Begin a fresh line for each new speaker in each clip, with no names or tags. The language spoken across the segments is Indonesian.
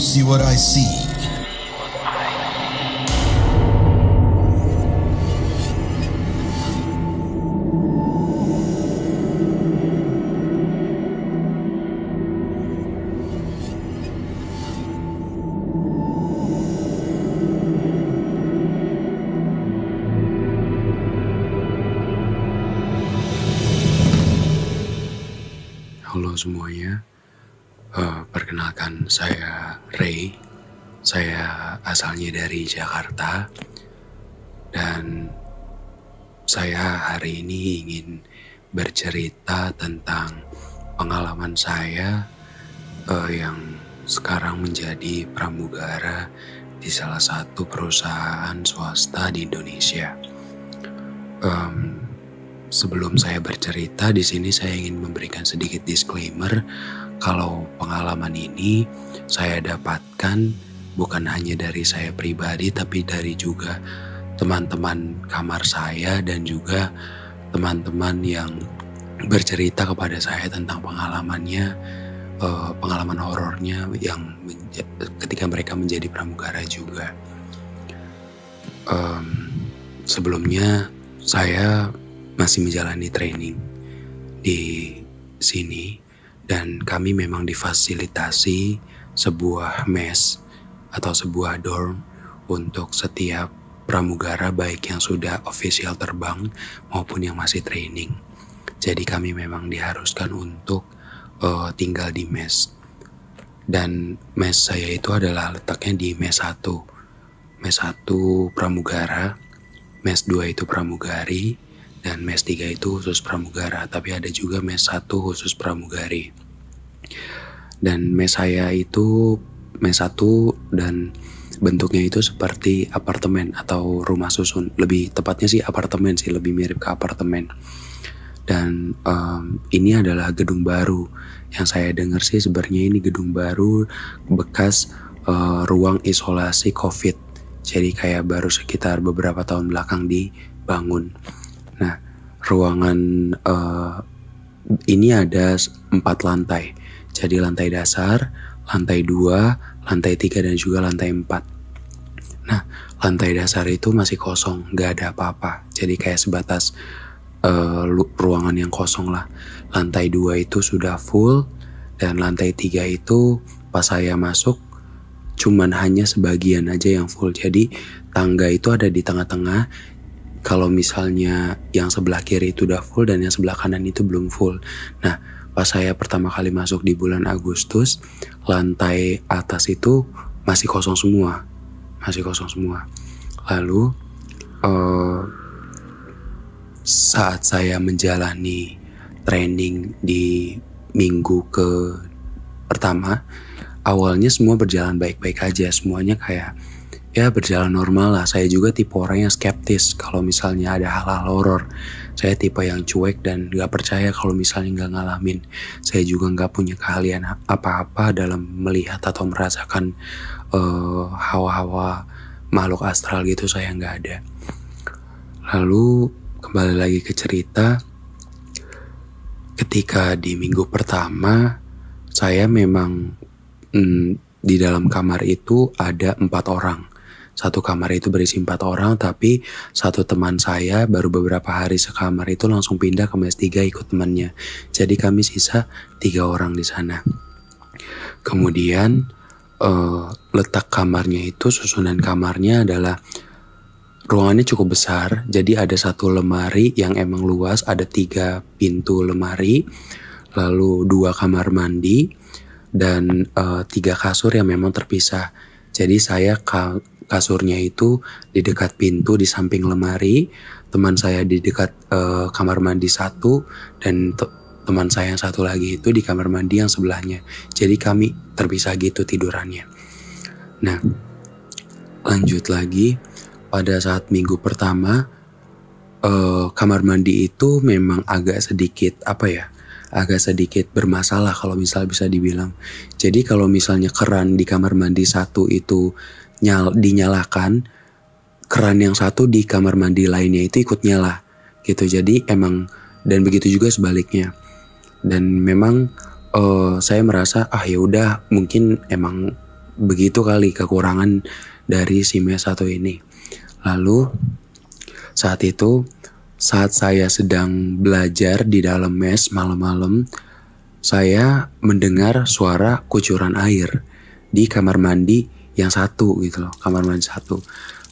see what I see?
Halo semuanya, perkenalkan saya Ray. Saya asalnya dari Jakarta dan saya hari ini ingin bercerita tentang pengalaman saya yang sekarang menjadi pramugara di salah satu perusahaan swasta di Indonesia. Sebelum saya bercerita, di sini saya ingin memberikan sedikit disclaimer kalau pengalaman ini saya dapatkan bukan hanya dari saya pribadi, tapi dari juga teman-teman kamar saya dan juga teman-teman yang bercerita kepada saya tentang pengalamannya, pengalaman horornya yang ketika mereka menjadi pramugara juga. Sebelumnya saya masih menjalani training di sini dan kami memang difasilitasi sebuah mes atau sebuah dorm untuk setiap pramugara baik yang sudah official terbang maupun yang masih training. Jadi kami memang diharuskan untuk tinggal di mes. Dan mes saya itu adalah letaknya di mes 1. Mes 1 pramugara, mes 2 itu pramugari, dan mes 3 itu khusus pramugara, tapi ada juga mes 1 khusus pramugari. Dan mes saya itu mes 1 dan bentuknya itu seperti apartemen atau rumah susun. Lebih tepatnya sih apartemen sih, lebih mirip ke apartemen. Dan ini adalah gedung baru. Yang saya dengar sih sebenarnya ini gedung baru bekas ruang isolasi COVID. Jadi kayak baru sekitar beberapa tahun belakang dibangun. Nah, ruangan ini ada 4 lantai. Jadi lantai dasar, lantai 2, lantai 3 dan juga lantai 4. Nah, lantai dasar itu masih kosong, gak ada apa-apa. Jadi kayak sebatas ruangan yang kosong lah. Lantai 2 itu sudah full dan lantai 3 itu pas saya masuk cuman hanya sebagian aja yang full. Jadi tangga itu ada di tengah-tengah. Kalau misalnya yang sebelah kiri itu udah full dan yang sebelah kanan itu belum full. Nah, pas saya pertama kali masuk di bulan Agustus, lantai atas itu masih kosong semua. Lalu saat saya menjalani training di minggu ke pertama, awalnya semua berjalan baik-baik aja. Semuanya kayak ya berjalan normal lah. Saya juga tipe orang yang skeptis kalau misalnya ada hal-hal horor. Saya tipe yang cuek dan gak percaya kalau misalnya gak ngalamin. Saya juga gak punya keahlian apa-apa dalam melihat atau merasakan hawa-hawa makhluk astral gitu, saya gak ada. Lalu kembali lagi ke cerita. Ketika di minggu pertama, saya memang di dalam kamar itu ada 4 orang. Satu kamar itu berisi 4 orang, tapi satu teman saya baru beberapa hari sekamar itu langsung pindah ke mes 3 ikut temannya. Jadi kami sisa 3 orang di sana. Kemudian letak kamarnya itu, susunan kamarnya adalah ruangannya cukup besar. Jadi ada satu lemari yang emang luas, ada 3 pintu lemari, lalu 2 kamar mandi, dan 3 kasur yang memang terpisah. Jadi saya kasurnya itu di dekat pintu di samping lemari, teman saya di dekat kamar mandi 1, dan teman saya yang satu lagi itu di kamar mandi yang sebelahnya. Jadi kami terpisah gitu tidurannya. Nah, lanjut lagi pada saat minggu pertama, kamar mandi itu memang agak sedikit bermasalah kalau misal bisa dibilang. Jadi kalau misalnya keran di kamar mandi 1 itu dinyalakan, keran yang satu di kamar mandi lainnya itu ikut nyala gitu. Jadi emang, dan begitu juga sebaliknya. Dan memang saya merasa ya udah, mungkin emang begitu kali kekurangan dari si mes satu ini. Lalu saat saya sedang belajar di dalam mes malam-malam, saya mendengar suara kucuran air di kamar mandi yang satu gitu loh, kamar mandi satu.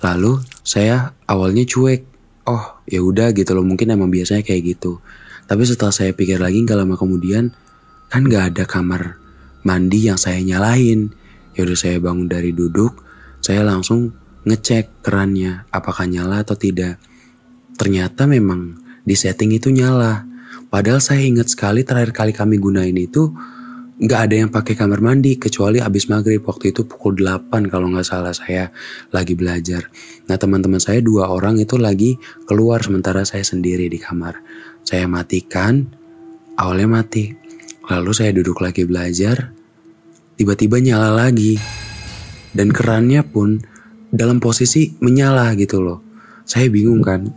Lalu saya awalnya cuek, oh ya udah gitu loh, mungkin emang biasanya kayak gitu. Tapi setelah saya pikir lagi, gak lama kemudian kan gak ada kamar mandi yang saya nyalain. Ya udah, saya bangun dari duduk, saya langsung ngecek kerannya apakah nyala atau tidak. Ternyata memang di setting itu nyala. Padahal saya ingat sekali terakhir kali kami gunain itu gak ada yang pakai kamar mandi kecuali abis maghrib. Waktu itu pukul 8 kalau gak salah, saya lagi belajar. Nah, teman-teman saya 2 orang itu lagi keluar sementara saya sendiri di kamar. Saya matikan, awalnya mati. Lalu saya duduk lagi belajar, tiba-tiba nyala lagi. Dan kerannya pun dalam posisi menyala gitu loh. Saya bingung kan,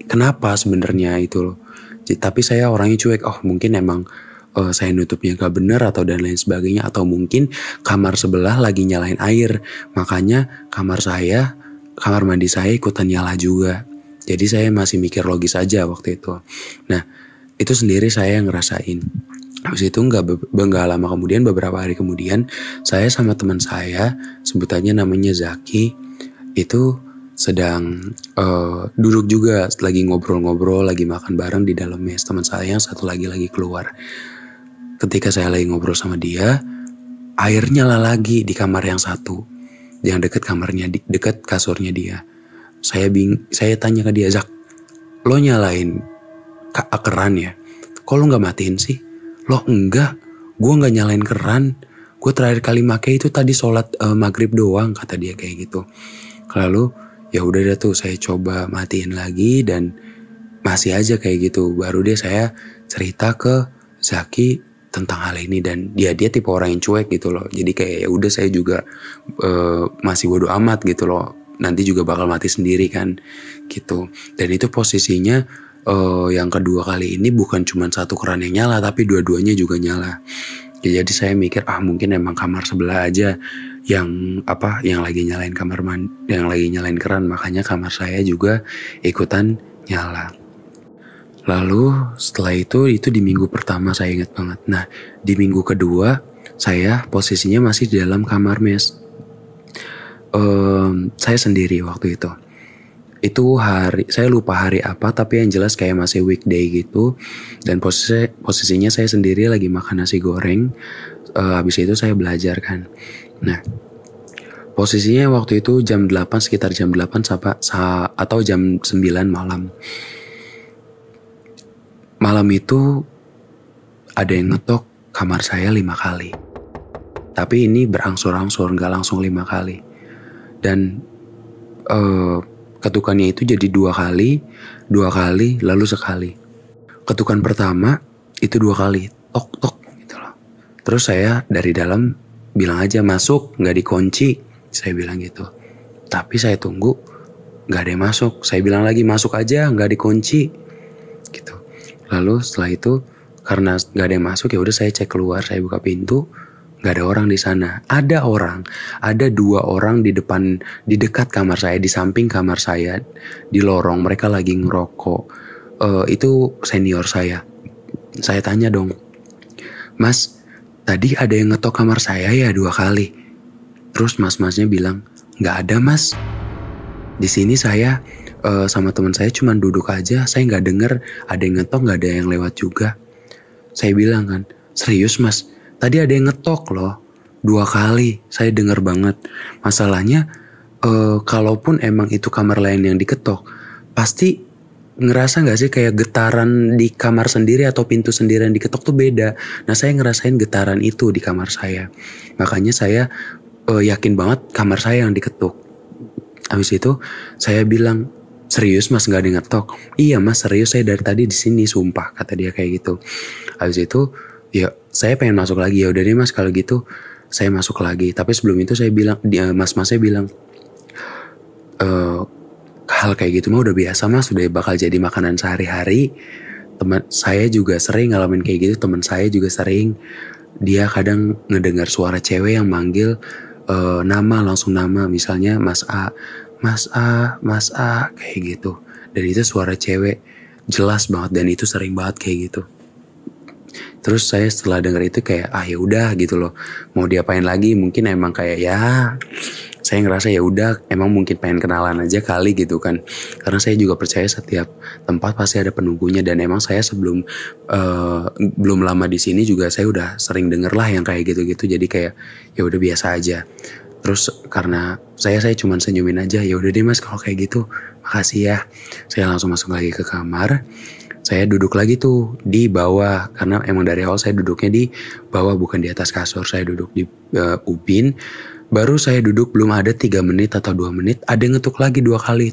kenapa sebenarnya itu loh. Tapi saya orangnya cuek, oh mungkin emang saya nutupnya gak bener atau dan lain sebagainya. Atau mungkin kamar sebelah lagi nyalain air, makanya kamar mandi saya ikutan nyala juga. Jadi saya masih mikir logis aja waktu itu. Nah, itu sendiri saya ngerasain. Habis itu gak lama kemudian, beberapa hari kemudian, saya sama teman saya, sebutannya namanya Zaki, itu sedang duduk juga, lagi ngobrol-ngobrol, lagi makan bareng di dalam mes. Teman saya yang satu lagi keluar. Ketika saya lagi ngobrol sama dia, air nyala lagi di kamar yang satu, yang dekat kamarnya, dekat kasurnya dia. Saya tanya ke dia, Zak, lo nyalain keran ya? Kok lo nggak matiin sih? Lo enggak, gue nggak nyalain keran. Gue terakhir kali make itu tadi sholat maghrib doang, kata dia kayak gitu. Lalu ya udah deh tuh, saya coba matiin lagi dan masih aja kayak gitu. Baru deh saya cerita ke Zaki tentang hal ini, dan dia tipe orang yang cuek gitu loh. Jadi kayak ya udah, saya juga masih bodo amat gitu loh. Nanti juga bakal mati sendiri kan gitu. Dan itu posisinya yang kedua kali ini bukan cuma satu keran yang nyala, tapi dua-duanya juga nyala. Ya, jadi saya mikir mungkin emang kamar sebelah aja yang lagi nyalain yang lagi nyalain keran, makanya kamar saya juga ikutan nyala. Lalu setelah itu di minggu pertama saya ingat banget. Nah, di minggu kedua saya posisinya masih di dalam kamar mes. Saya sendiri waktu itu. Itu hari, saya lupa hari apa, tapi yang jelas kayak masih weekday gitu. Dan posisinya saya sendiri lagi makan nasi goreng. Habis itu saya belajar kan. Nah, posisinya waktu itu jam 8, sekitar jam 8 atau jam 9 malam. Malam itu ada yang ngetok kamar saya 5 kali. Tapi ini berangsur-angsur, gak langsung 5 kali. Dan ketukannya itu jadi 2 kali, lalu sekali. Ketukan pertama itu 2 kali, tok gitu loh. Terus saya dari dalam bilang aja, masuk, gak dikunci, saya bilang gitu. Tapi saya tunggu, gak ada yang masuk. Saya bilang lagi, masuk aja, gak dikunci gitu. Lalu setelah itu karena gak ada yang masuk, ya udah saya cek keluar, saya buka pintu, gak ada orang di sana. Ada 2 orang di dekat kamar saya, di samping kamar saya, di lorong. Mereka lagi ngerokok. Itu senior saya. Saya tanya dong, Mas, tadi ada yang ngetok kamar saya ya 2 kali. Terus mas-masnya bilang, gak ada mas. Di sini saya sama teman saya cuma duduk aja, saya nggak dengar ada yang ngetok, nggak ada yang lewat juga. Saya bilang kan, serius mas, tadi ada yang ngetok loh 2 kali, saya dengar banget. Masalahnya kalaupun emang itu kamar lain yang diketok, pasti ngerasa nggak sih kayak getaran di kamar sendiri atau pintu sendiri yang diketok tuh beda. Nah, saya ngerasain getaran itu di kamar saya, makanya saya yakin banget kamar saya yang diketuk. Habis itu saya bilang, serius mas, nggak ada yang ngetok? Iya mas, serius, saya dari tadi di sini, sumpah, kata dia kayak gitu. Habis itu ya saya pengen masuk lagi. Ya udah deh mas, kalau gitu saya masuk lagi. Tapi sebelum itu saya bilang, mas-masnya bilang, hal kayak gitu mah udah biasa mas, udah bakal jadi makanan sehari-hari. Teman saya juga sering ngalamin kayak gitu, teman saya juga sering. Dia kadang ngedengar suara cewek yang manggil nama, langsung nama, misalnya Mas A, Mas A, Mas A, kayak gitu. Dan itu suara cewek, jelas banget, dan itu sering banget kayak gitu. Terus saya setelah denger itu kayak ya udah gitu loh, mau diapain lagi, mungkin emang kayak saya ngerasa ya udah, emang mungkin pengen kenalan aja kali gitu kan. Karena saya juga percaya setiap tempat pasti ada penunggunya, dan emang saya sebelum belum lama di sini juga saya udah sering denger lah yang kayak gitu-gitu, jadi kayak ya udah biasa aja. Terus karena saya cuman senyumin aja, ya udah deh Mas kalau kayak gitu, makasih ya. Saya langsung masuk lagi ke kamar. Saya duduk lagi tuh di bawah, karena emang dari awal saya duduknya di bawah, bukan di atas kasur. Saya duduk di ubin. Baru saya duduk belum ada 3 menit atau 2 menit, ada yang ngetuk lagi 2 kali.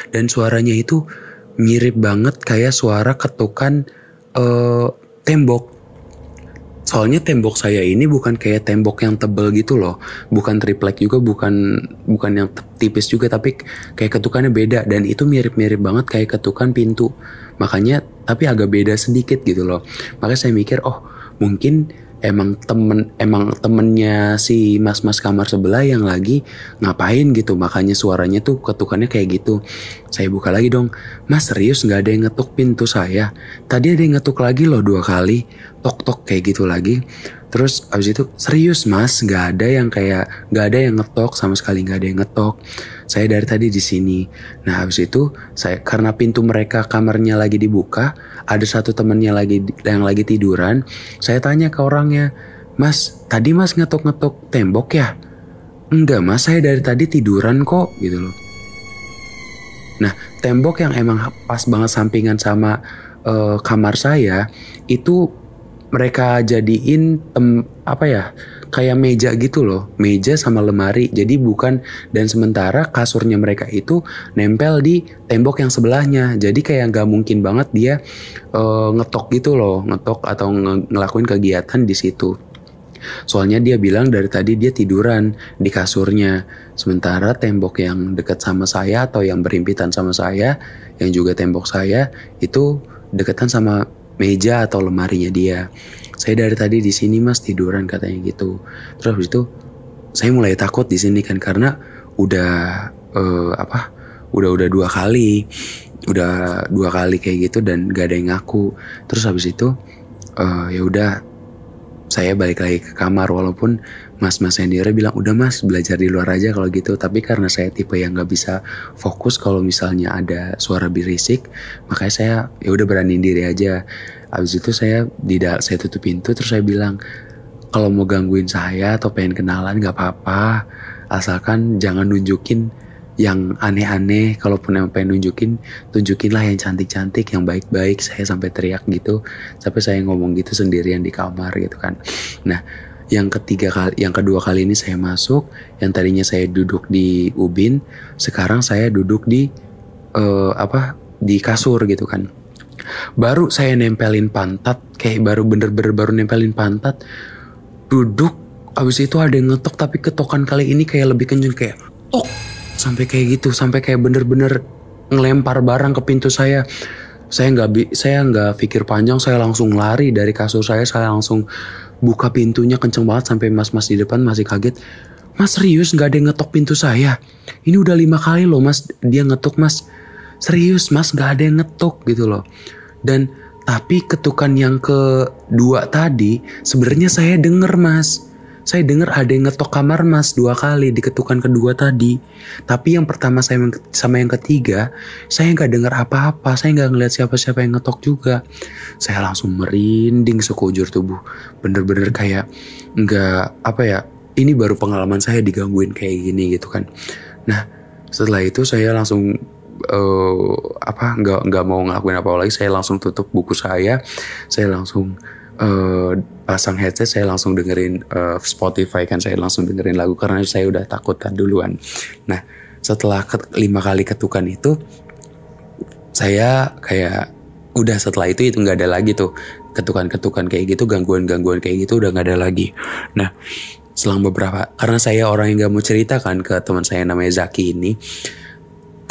Dan suaranya itu mirip banget kayak suara ketukan tembok. Soalnya tembok saya ini bukan kayak tembok yang tebel gitu loh, bukan triplek juga, bukan yang tipis juga, tapi kayak ketukannya beda, dan itu mirip-mirip banget kayak ketukan pintu. Makanya tapi agak beda sedikit gitu loh. Makanya saya mikir, oh mungkin emang temennya si mas-mas kamar sebelah yang lagi ngapain gitu, makanya suaranya tuh ketukannya kayak gitu. Saya buka lagi dong, Mas serius gak ada yang ngetuk pintu saya? Tadi ada yang ngetuk lagi loh 2 kali, tok-tok kayak gitu lagi. Terus abis itu, serius Mas, gak ada yang ngetok, sama sekali gak ada yang ngetok. Saya dari tadi di sini. Nah abis itu karena pintu mereka kamarnya lagi dibuka, ada satu temennya yang lagi tiduran. Saya tanya ke orangnya, Mas, tadi Mas ngetok-ngetok tembok ya? Enggak Mas, saya dari tadi tiduran kok gitu loh. Nah tembok yang emang pas banget sampingan sama kamar saya itu mereka jadiin kayak meja gitu loh, meja sama lemari. Jadi bukan, dan sementara kasurnya mereka itu nempel di tembok yang sebelahnya. Jadi kayak nggak mungkin banget dia ngetok gitu loh, ngetok atau ngelakuin kegiatan di situ. Soalnya dia bilang dari tadi dia tiduran di kasurnya. Sementara tembok yang dekat sama saya atau yang berimpitan sama saya, yang juga tembok saya, itu deketan sama meja atau lemarinya dia. Saya dari tadi di sini Mas tiduran katanya gitu. Terus habis itu saya mulai takut di sini kan, karena udah 2 kali, udah 2 kali kayak gitu dan gak ada yang ngaku. Terus habis itu ya udah saya balik lagi ke kamar, walaupun mas-mas seniornya bilang udah Mas belajar di luar aja kalau gitu. Tapi karena saya tipe yang nggak bisa fokus kalau misalnya ada suara berisik, makanya saya ya udah beraniin diri aja. Abis itu saya tutup pintu, terus saya bilang kalau mau gangguin saya atau pengen kenalan nggak apa-apa, asalkan jangan nunjukin yang aneh-aneh. Kalaupun emang pengen tunjukinlah yang cantik-cantik, yang baik-baik. Saya sampai teriak gitu, sampai saya ngomong gitu sendirian di kamar gitu kan. Nah yang kedua kali ini saya masuk, yang tadinya saya duduk di ubin, sekarang saya duduk di di kasur gitu kan. Baru saya nempelin pantat, kayak baru nempelin pantat, duduk. Abis itu ada yang ngetok, tapi ketokan kali ini kayak lebih kenceng, kayak tok, sampai kayak gitu, sampai kayak bener-bener ngelempar barang ke pintu saya. Saya nggak pikir panjang, saya langsung lari dari kasur saya langsung buka pintunya kenceng banget, sampai mas-mas di depan masih kaget. Mas serius nggak ada yang ngetok pintu saya? Ini udah 5 kali loh Mas dia ngetuk Mas. Serius Mas nggak ada yang ngetok gitu loh. Dan tapi ketukan yang kedua tadi sebenarnya saya denger Mas. Saya denger ada yang ngetok kamar Mas 2 kali di ketukan kedua tadi. Tapi yang pertama sama yang ketiga saya nggak denger apa-apa. Saya nggak ngeliat siapa-siapa yang ngetok juga. Saya langsung merinding sekujur tubuh. Bener-bener kayak ini baru pengalaman saya digangguin kayak gini gitu kan. Nah setelah itu saya langsung nggak mau ngelakuin apa lagi. Saya langsung tutup buku saya langsung pasang headset, saya langsung dengerin Spotify kan, saya langsung dengerin lagu karena saya udah takutan duluan. Nah setelah 5 kali ketukan itu, saya kayak udah, setelah itu nggak ada lagi tuh ketukan-ketukan kayak gitu, gangguan-gangguan kayak gitu udah nggak ada lagi. Nah selang karena saya orang yang nggak mau cerita kan ke teman saya namanya Zaki ini,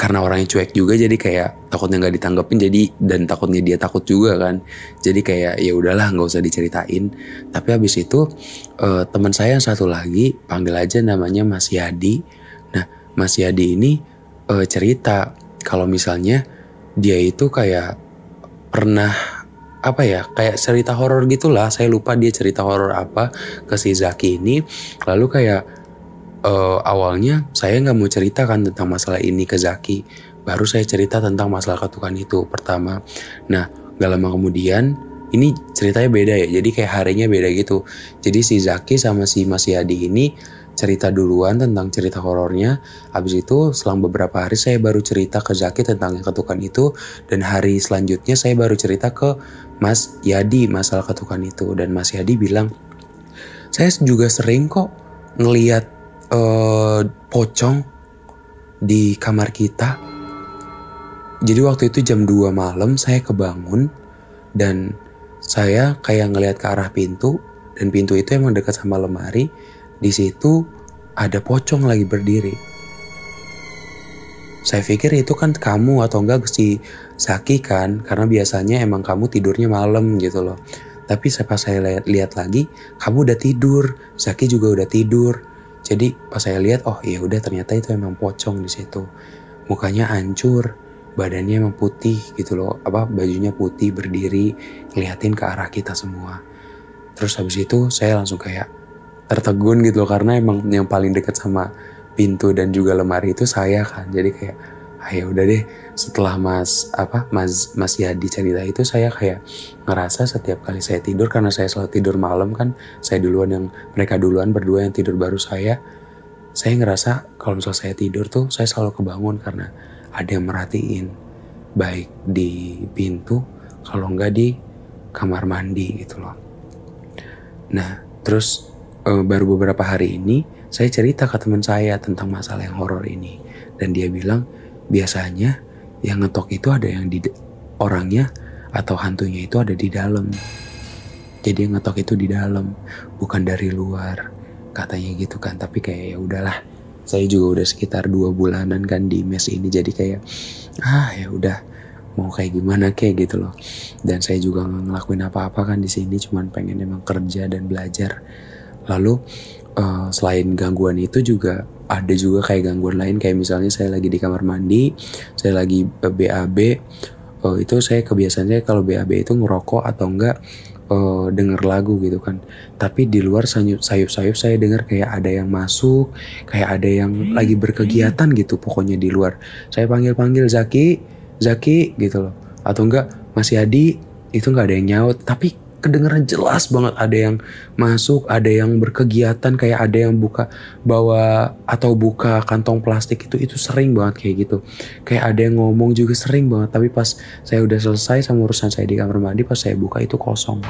karena orangnya cuek juga, jadi kayak takutnya nggak ditanggepin, jadi dan takutnya dia takut juga kan, jadi kayak ya udahlah nggak usah diceritain. Tapi habis itu teman saya yang satu lagi, panggil aja namanya Mas Yadi. Nah Mas Yadi ini cerita kalau misalnya dia itu kayak pernah apa ya, kayak cerita horor gitulah, saya lupa dia cerita horor apa ke si Zaki ini. Lalu kayak awalnya saya nggak mau ceritakan tentang masalah ini ke Zaki, baru saya cerita tentang masalah ketukan itu pertama. Nah gak lama kemudian ini ceritanya beda ya, jadi kayak harinya beda gitu. Jadi si Zaki sama si Mas Yadi ini cerita duluan tentang cerita horornya. Habis itu selang beberapa hari saya baru cerita ke Zaki tentang yang ketukan itu. Dan hari selanjutnya saya baru cerita ke Mas Yadi masalah ketukan itu. Dan Mas Yadi bilang, saya juga sering kok ngeliat pocong di kamar kita. Jadi waktu itu jam 2 malam saya kebangun dan saya kayak ngelihat ke arah pintu, dan pintu itu emang dekat sama lemari. Di situ ada pocong lagi berdiri. Saya pikir itu kan kamu atau enggak si Zaki kan, karena biasanya emang kamu tidurnya malam gitu loh. Tapi pas saya lihat lagi, kamu udah tidur, Zaki juga udah tidur. Jadi pas saya lihat, oh iya udah, ternyata itu emang pocong di situ. Mukanya hancur, badannya emang putih gitu loh, bajunya putih berdiri ngeliatin ke arah kita semua. Terus habis itu saya langsung kayak tertegun gitu loh, karena emang yang paling dekat sama pintu dan juga lemari itu saya kan. Jadi kayak ya udah deh, setelah Mas Yadi cerita itu, saya kayak ngerasa setiap kali saya tidur, karena saya selalu tidur malam kan, saya duluan, mereka duluan berdua yang tidur baru saya ngerasa kalau misalnya saya tidur tuh saya selalu kebangun karena ada yang merhatiin, baik di pintu kalau enggak di kamar mandi gitu loh. Nah terus baru beberapa hari ini saya cerita ke teman saya tentang masalah yang horor ini, dan dia bilang biasanya yang ngetok itu ada yang di orangnya atau hantunya itu ada di dalam. Jadi yang ngetok itu di dalam, bukan dari luar, katanya gitu kan. Tapi kayak ya udahlah, saya juga udah sekitar 2 bulanan kan di mes ini, jadi kayak ya udah, mau kayak gimana kayak gitu loh. Dan saya juga nggak ngelakuin apa-apa kan di sini, cuman pengen emang kerja dan belajar. Lalu selain gangguan itu juga ada juga kayak gangguan lain, kayak misalnya saya lagi di kamar mandi, saya lagi BAB, itu saya kebiasaannya kalau BAB itu ngerokok atau enggak denger lagu gitu kan. Tapi di luar sayup-sayup saya dengar kayak ada yang masuk, kayak ada yang lagi berkegiatan gitu pokoknya di luar. Saya panggil Zaki gitu loh, atau enggak Mas Yadi, itu nggak ada yang nyaut, tapi kedengeran jelas banget ada yang masuk, ada yang berkegiatan, kayak ada yang buka kantong plastik, itu sering banget kayak gitu. Kayak ada yang ngomong juga sering banget, tapi pas saya udah selesai sama urusan saya di kamar mandi, pas saya buka itu kosong,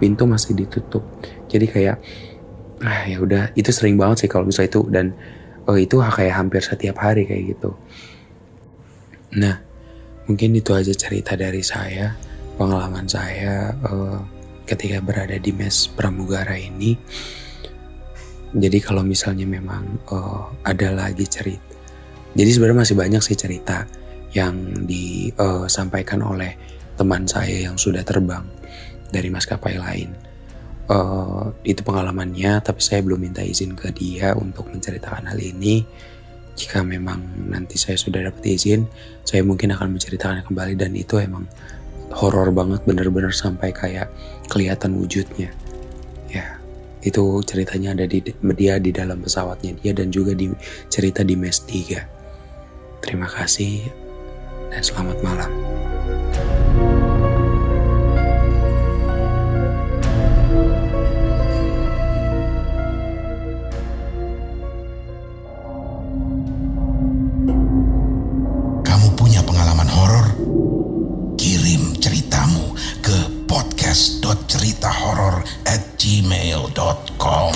pintu masih ditutup. Jadi kayak ya udah, itu sering banget sih kalau misalnya itu, dan itu kayak hampir setiap hari kayak gitu. Nah mungkin itu aja cerita dari saya, pengalaman saya ketika berada di mes pramugara ini. Jadi kalau misalnya memang ada lagi cerita, jadi sebenarnya masih banyak sih cerita yang disampaikan oleh teman saya yang sudah terbang dari maskapai lain. Itu pengalamannya, tapi saya belum minta izin ke dia untuk menceritakan hal ini. Jika memang nanti saya sudah dapat izin, saya mungkin akan menceritakan kembali, dan itu emang horor banget, bener-bener sampai kayak kelihatan wujudnya. Ya, itu ceritanya ada dia di dalam pesawatnya dia, dan juga di cerita di mes 3. Terima kasih dan selamat malam.
Kamu punya pengalaman horor? Kirim ceritamu ke podcast.ceritahoror@gmail.com.